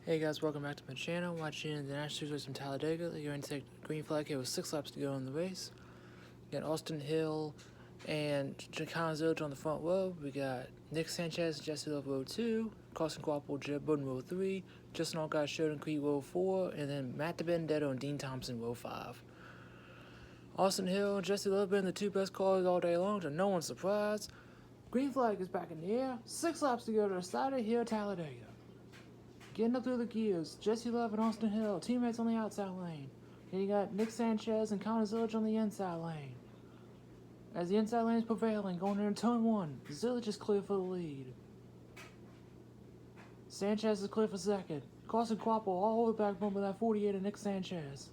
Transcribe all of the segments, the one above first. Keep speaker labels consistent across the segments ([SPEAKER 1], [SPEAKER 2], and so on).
[SPEAKER 1] Hey guys, welcome back to my channel. Watching the National Series from Talladega. They're going to take the green flag here with 6 laps to go in the race. We got Austin Hill and Connor Zildjian on the front row. We got Nick Sanchez and Jesse Love row 2, Carson Quapple, Jeb Budden row 3, Justin Allgaier, Sheridan Creed row 4, and then Matt DiBenedetto and Dean Thompson row 5. Austin Hill and Jesse Love been the two best cars all day long, to no one's surprise. Green flag is back in the air. 6 laps to go to the side of here at Talladega. Getting up through the gears, Jesse Love and Austin Hill, teammates on the outside lane. Then you got Nick Sanchez and Connor Zildjian on the inside lane. As the inside lane is prevailing, going into turn 1, Zildjian is clear for the lead. Sanchez is clear for second. Carson Quapple all over the back bumper that 48 of Nick Sanchez.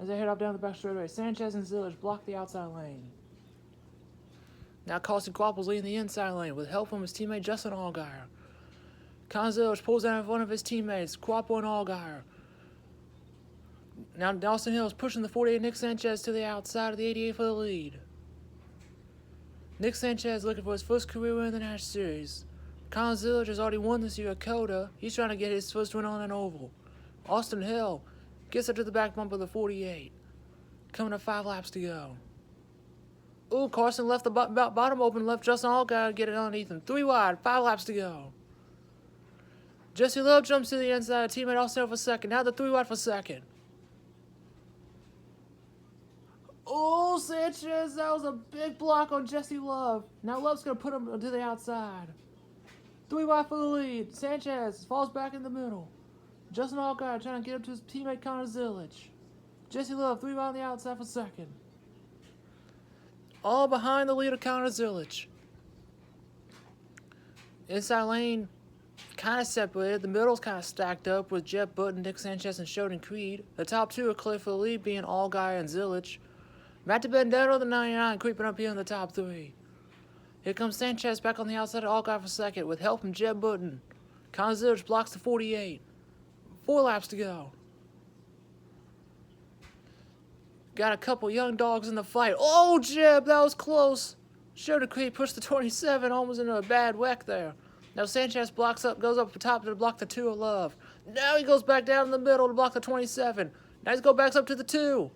[SPEAKER 1] As they head up down the back straightaway, Sanchez and Zildjian block the outside lane. Now Carson Quapple's leading the inside lane with help from his teammate Justin Allgaier. Connor Zildjian pulls out in front of his teammates, Quapple and Allgaier. Now Austin Hill is pushing the 48 Nick Sanchez to the outside of the 88 for the lead. Nick Sanchez looking for his first career win in the National Series. Connor Zildjian has already won this year at Coda. He's trying to get his first win on an oval. Austin Hill gets up to the back bumper of the 48. Coming to 5 laps to go. Ooh, Carson left the bottom open, left Justin Allgaier to get it underneath him. 3 wide, 5 laps to go. Jesse Love jumps to the inside, teammate Austin Hill for second. Now the 3 wide for second. Oh, Sanchez, that was a big block on Jesse Love. Now Love's going to put him to the outside. 3 wide for the lead. Sanchez falls back in the middle. Justin Allgaier trying to get up to his teammate Connor Zildjian. Jesse Love 3 wide on the outside for second. All behind the leader Connor Zildjian. Inside lane kind of separated. The middle's kind of stacked up with Jeb Budden, Nick Sanchez, and Sheridan Creed. The top 2 are clear for the lead, being Allgaier and Zildjian. Matt DiBenedetto, the 99, creeping up here in the top 3. Here comes Sanchez back on the outside of Allgaier for second with help from Jeb Budden. Connor Zildjian blocks the 48. 4 laps to go. Got a couple young dogs in the fight. Oh, Jeb, that was close. Sheridan Creed pushed the 27, almost into a bad wreck there. Now Sanchez blocks up, goes up the top to block the 2 of Love. Now he goes back down in the middle to block the 27. Now he's going back up to the 2.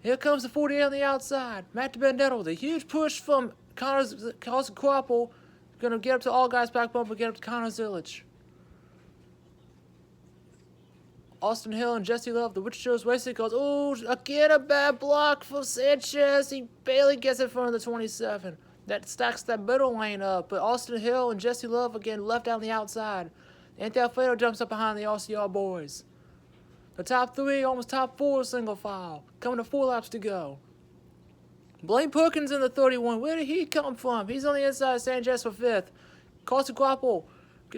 [SPEAKER 1] Here comes the 48 on the outside. Matt DiBenedetto with a huge push from Carson Quapple. Going to get up to Allgaier's back bumper, get up to Connor Zildjian. Austin Hill and Jesse Love, the Witch Shows racing goes, oh, again a bad block for Sanchez. He barely gets in front of the 27. That stacks that middle lane up, but Austin Hill and Jesse Love again left down the outside. Anthony Alfredo jumps up behind the RCR boys. The top 3, almost top 4 single file. Coming to 4 laps to go. Blaine Perkins in the 31. Where did he come from? He's on the inside, Sanchez for 5th. Carson Quapple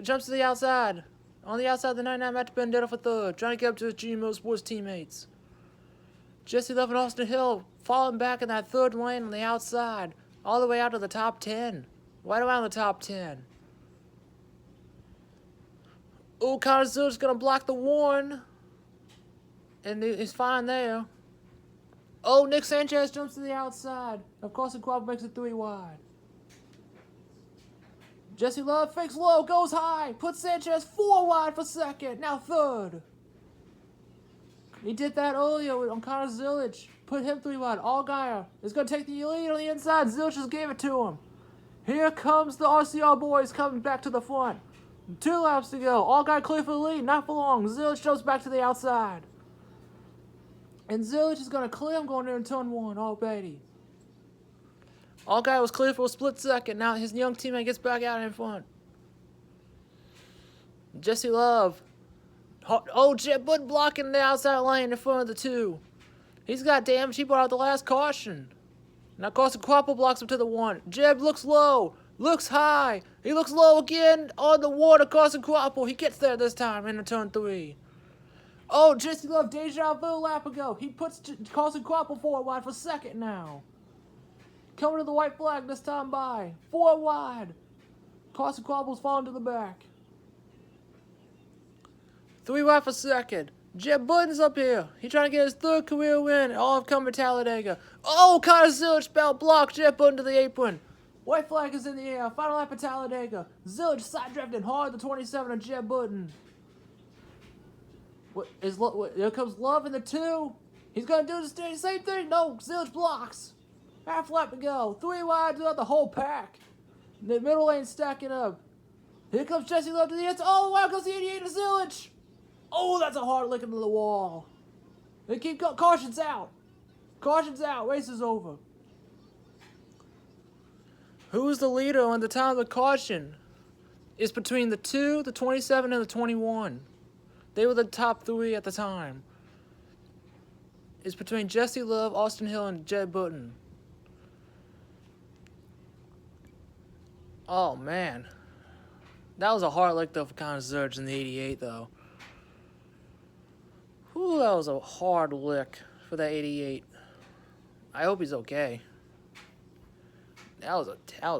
[SPEAKER 1] jumps to the outside. On the outside, the 99, Matt DiBenedetto for 3rd. Trying to get up to his GM Motorsports teammates. Jesse Love and Austin Hill falling back in that 3rd lane on the outside. All the way out to the top 10. Right around the top 10. Oh, Connor Zildjian's going to block the 1. And he's fine there. Oh, Nick Sanchez jumps to the outside. Of course, the Quapple makes it 3 wide. Jesse Love fakes low, goes high. Puts Sanchez 4 wide for second. Now 3rd. He did that earlier on Connor Zildjian. Put him 3 wide. Allgaier is going to take the lead on the inside. Zildjian just gave it to him. Here comes the RCR boys coming back to the front. 2 laps to go. Allgaier clear for the lead. Not for long. Zildjian jumps back to the outside. And Zildjian is going to clear him going into turn 1. Oh, baby. Allgaier was clear for a split second. Now his young teammate gets back out in front. Jesse Love. Oh, Jeb Budden blocking the outside lane in front of the 2. He's got damage. He brought out the last caution. Now Carson Quapple blocks him to the 1. Jeb looks low. Looks high. He looks low again on the water. Carson Quapple. He gets there this time into turn 3. Oh, Jesse Love, deja vu lap ago. He puts Carson Quapple 4 wide for second now. Coming to the white flag this time by. 4 wide. Carson Quapple's falling to the back. 3 wide for second. Jeb Budden's up here. He's trying to get his 3rd career win. All have come to Talladega. Oh, Connor Zildjian spell block. Jeb Budden to the apron. White flag is in the air. Final lap of Talladega. Zildjian side drifting hard the 27 of Jeb Budden. Here comes Love in the 2. He's gonna do the same thing. No, Zilch blocks. Half lap to go. 3 wide throughout the whole pack. The middle lane stacking up. Here comes Jesse Love to the end. Oh, wow, goes the 88 to Zilch. Oh, that's a hard lick into the wall. They keep going. Caution's out. Caution's out. Race is over. Who is the leader on the time of the caution? It's between the 2, the 27, and the 21. They were the top 3 at the time. It's between Jesse Love, Austin Hill, and Jed Button. Oh, man. That was a hard lick, though, for Connor Zurch in the 88, though. Whew, that was a hard lick for that 88. I hope he's okay. That was a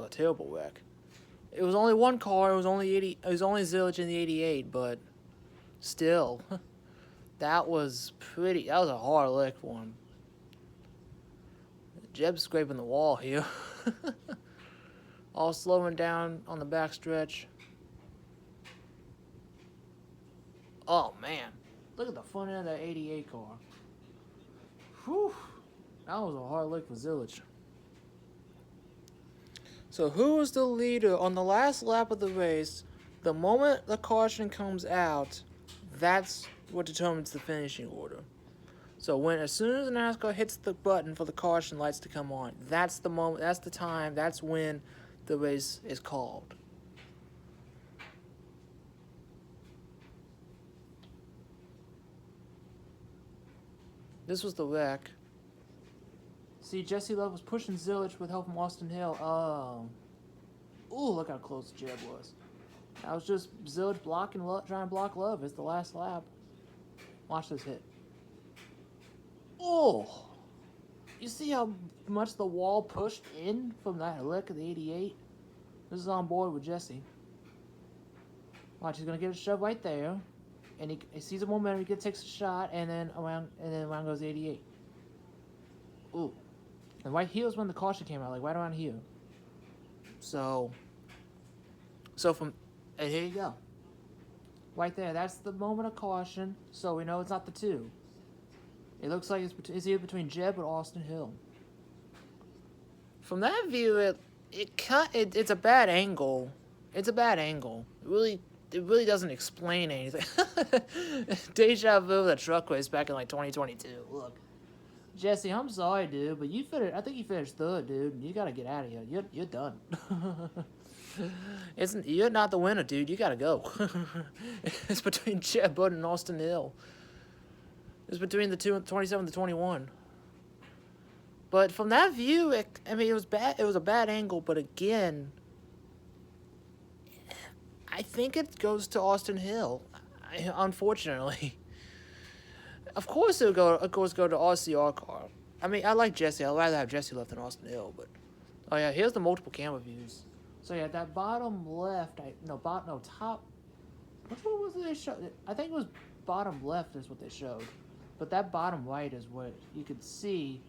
[SPEAKER 1] terrible wreck. It was only one car. It was only Zilch in the 88, but still, that was a hard lick for him. Jeb's scraping the wall here. All slowing down on the backstretch. Oh man, look at the front end of that 88 car. Whew, that was a hard lick for Zilch. So who is the leader on the last lap of the race? The moment the caution comes out, that's what determines the finishing order. So as soon as the NASCAR hits the button for the caution lights to come on, that's the moment, that's the time, that's when the race is called. This was the wreck. See, Jesse Love was pushing Zilch with help from Austin Hill. Oh. Ooh, look how close Jeb was. That was just Zilch trying to block Love. It's the last lap. Watch this hit. Oh. You see how much the wall pushed in from that lick of the 88? This is on board with Jesse. Watch, he's going to get a shove right there. And he sees the momentum, he takes a shot, and then around goes the 88. Ooh. And right here is when the caution came out, like right around here. And here you go. Right there, that's the moment of caution, so we know it's not the 2. It looks like it's either between Jeb or Austin Hill. From that view, it's a bad angle. It's a bad angle. It really doesn't explain anything. Deja vu of the truck race back in like 2022. Look. Jesse, I'm sorry, dude, but I think you finished 3rd, dude. You gotta get out of here. You're done. You're not the winner, dude. You gotta go. It's between Jed Button and Austin Hill. It's between the 2 and 27 to 21. But from that view, it was bad. It was a bad angle, but again, I think it goes to Austin Hill. Unfortunately. Of course it would go to RCR car. I mean, I like Jesse. I'd rather have Jesse left than Austin Hill, but... Oh, yeah, here's the multiple camera views. So, yeah, that bottom left... top... Which one was it they showed? I think it was bottom left is what they showed. But that bottom right is what you could see...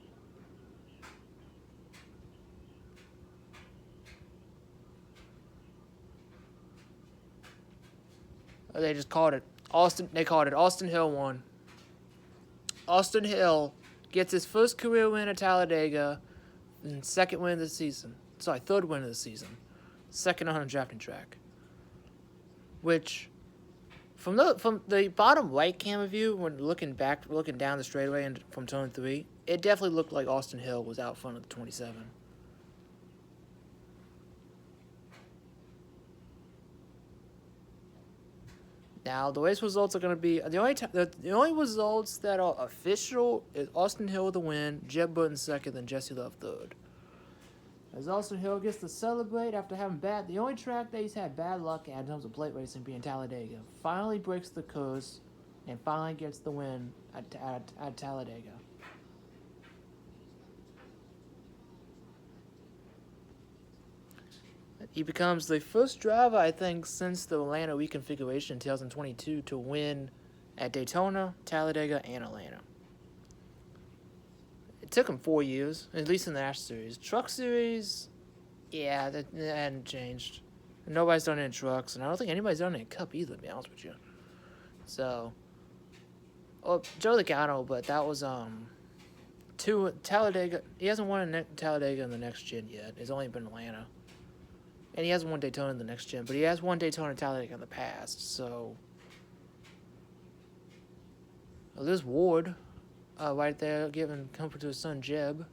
[SPEAKER 1] They just called it Austin Hill won. Austin Hill gets his first career win at Talladega and second win of the season. Sorry, 3rd win of the season. Second on a drafting track. Which, from the bottom right camera view, when looking down the straightaway and from turn 3, it definitely looked like Austin Hill was out front of the 27. Now, the race results are going to be... The only results that are official is Austin Hill with the win, Jeb Button 2nd, and Jesse Love 3rd. As Austin Hill gets to celebrate after having the only track that he's had bad luck at in terms of plate racing being Talladega. Finally breaks the curse and finally gets the win at Talladega. He becomes the first driver, I think, since the Atlanta reconfiguration in 2022 to win at Daytona, Talladega, and Atlanta. It took him 4 years, at least in the National Series. Truck Series, yeah, that hadn't changed. Nobody's done it in trucks, and I don't think anybody's done it in Cup either, to be honest with you. So, Oh, Joe Logano, but that was two Talladega. He hasn't won a Talladega in the next gen yet. It's only been Atlanta, and he hasn't won Daytona in the next gen, but he has won Daytona and Talladega in the past. So, there's Ward, right there, giving comfort to his son Jeb.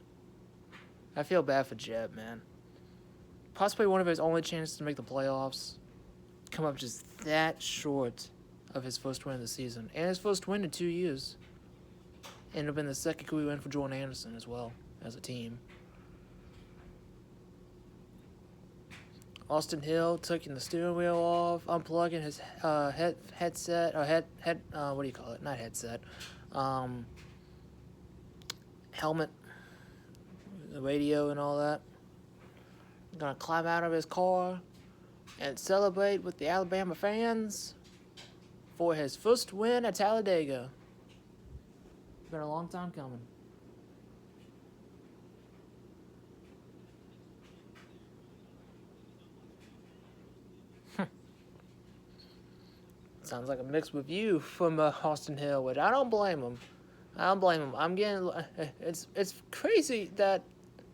[SPEAKER 1] I feel bad for Jeb, man. Possibly one of his only chances to make the playoffs. Come up just that short of his first win of the season, and his first win in 2 years. And it'll been the second career win for Jordan Anderson as well as a team. Austin Hill taking the steering wheel off, unplugging his headset or what do you call it? Not headset, helmet, the radio and all that. Gonna climb out of his car and celebrate with the Alabama fans for his first win at Talladega. Been a long time coming. Sounds like a mixed review from Austin Hill, which I don't blame him. I'm getting. It's crazy that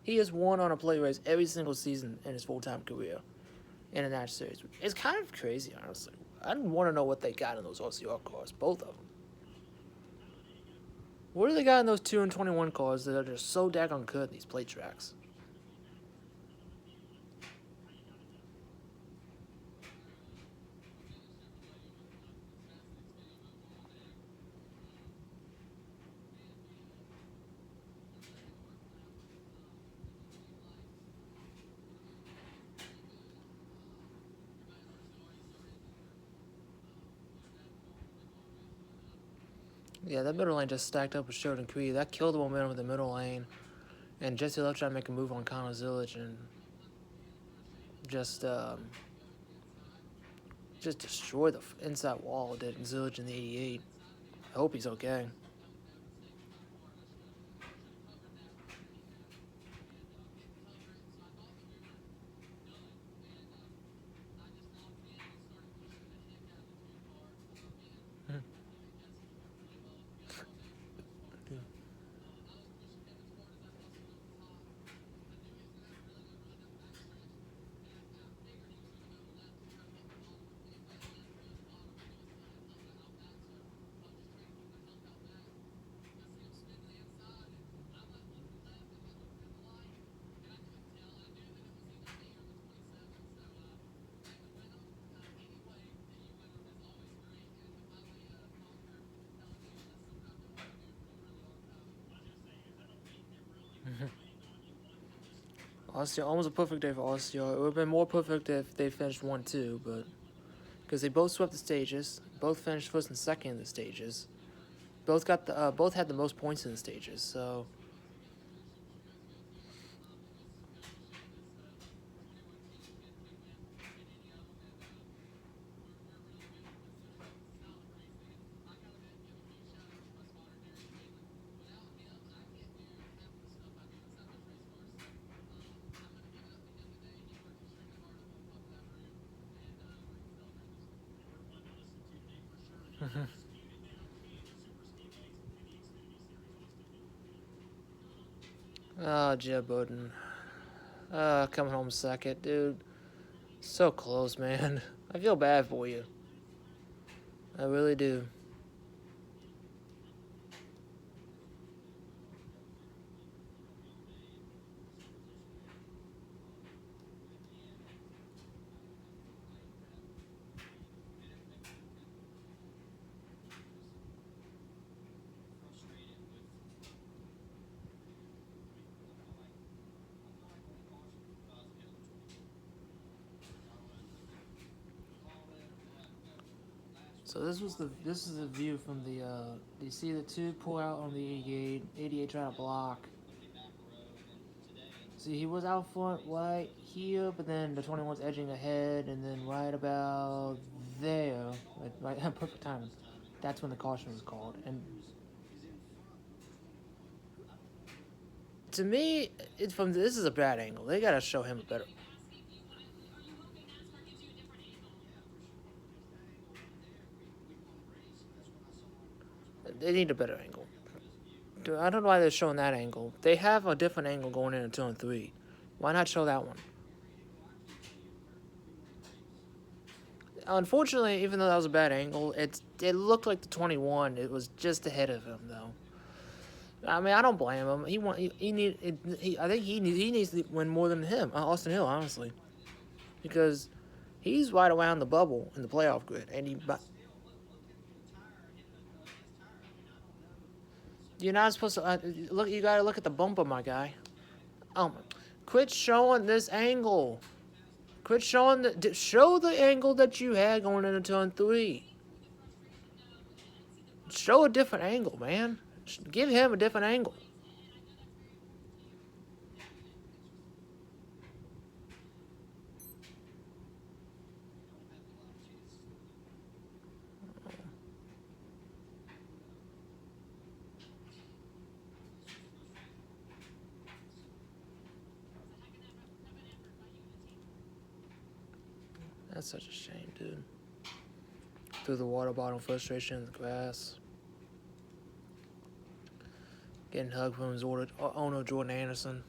[SPEAKER 1] he has won on a plate race every single season in his full-time career in a national series. It's kind of crazy, honestly. I want to know what they got in those OCR cars, both of them. What do they got in those 2 and 21 cars that are just so daggone good in these plate tracks? Yeah, that middle lane just stacked up with Sheridan Creed. That killed the momentum of the middle lane. And Jesse Love tried to make a move on Connor Zillage and just destroy the inside wall, did Zillage in the 88. I hope he's okay. Austin, almost a perfect day for Austin. It would have been more perfect if they finished 1-2, but because they both swept the stages, both finished first and second in the stages, both had the most points in the stages. So Jeb Bowden. Coming home second, dude. So close, man. I feel bad for you. I really do. So this is the view from the you see the two pull out on the 88. 88 trying to block. See, he was out front right here, but then the 21's edging ahead, and then right about there, right perfect timing. That's when the caution was called. And to me, this is a bad angle. They gotta show him a better. They need a better angle. Dude, I don't know why they're showing that angle. They have a different angle going into 2 and 3. Why not show that one? Unfortunately, even though that was a bad angle, it looked like the 21. It was just ahead of him, though. I mean, I don't blame him. I think he needs to win more than him, Austin Hill, honestly, because he's right around the bubble in the playoff grid, and you're not supposed to look. You gotta look at the bumper, my guy. Quit showing this angle. Quit showing show the angle that you had going into 2 and 3. Show a different angle, man. Give him a different angle. That's such a shame, dude. Through the water bottle, frustration in the grass. Getting hugged from his owner, Jordan Anderson.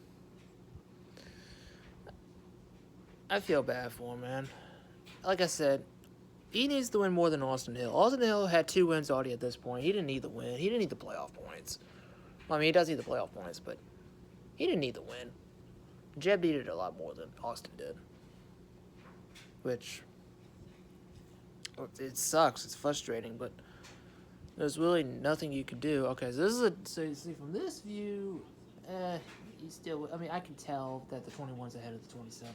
[SPEAKER 1] I feel bad for him, man. Like I said, he needs to win more than Austin Hill. Austin Hill had 2 wins already at this point. He didn't need the win. He didn't need the playoff points. I mean, he does need the playoff points, but he didn't need the win. Jeb needed a lot more than Austin did. Which, it sucks. It's frustrating, but there's really nothing you can do. Okay, so this is so you see from this view, he's still. I mean, I can tell that the 21's ahead of the 27.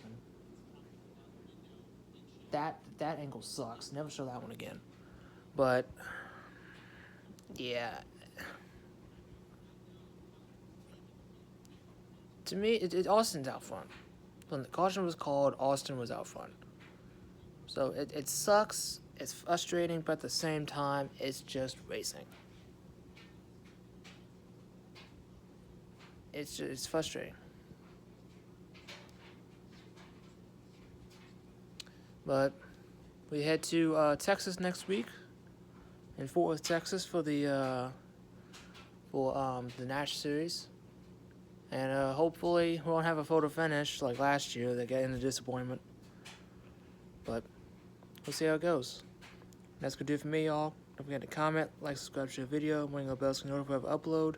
[SPEAKER 1] That angle sucks. Never show that one again. But yeah, to me, Austin's out front. When the caution was called, Austin was out front. So it sucks. It's frustrating, but at the same time, it's just racing. It's frustrating. But we head to Texas next week, in Fort Worth, Texas, for the Nash Series, and hopefully we won't have a photo finish like last year that got into disappointment. But we'll see how it goes. That's gonna do it for me, y'all. Don't forget to comment, like, subscribe to the video, ring the bell so you know if we have an upload.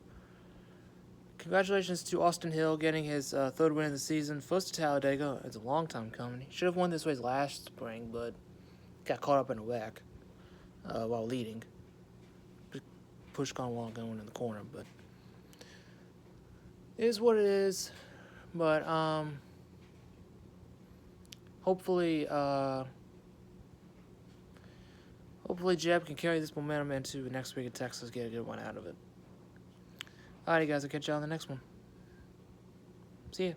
[SPEAKER 1] Congratulations to Austin Hill getting his 3rd win of the season. First to Talladega. It's a long time coming. He should have won this race last spring, but got caught up in a wreck while leading. Push gone while going in the corner, but it is what it is. But hopefully Jeb can carry this momentum into next week in Texas, get a good one out of it. Alrighty, guys, I'll catch y'all on the next one. See ya.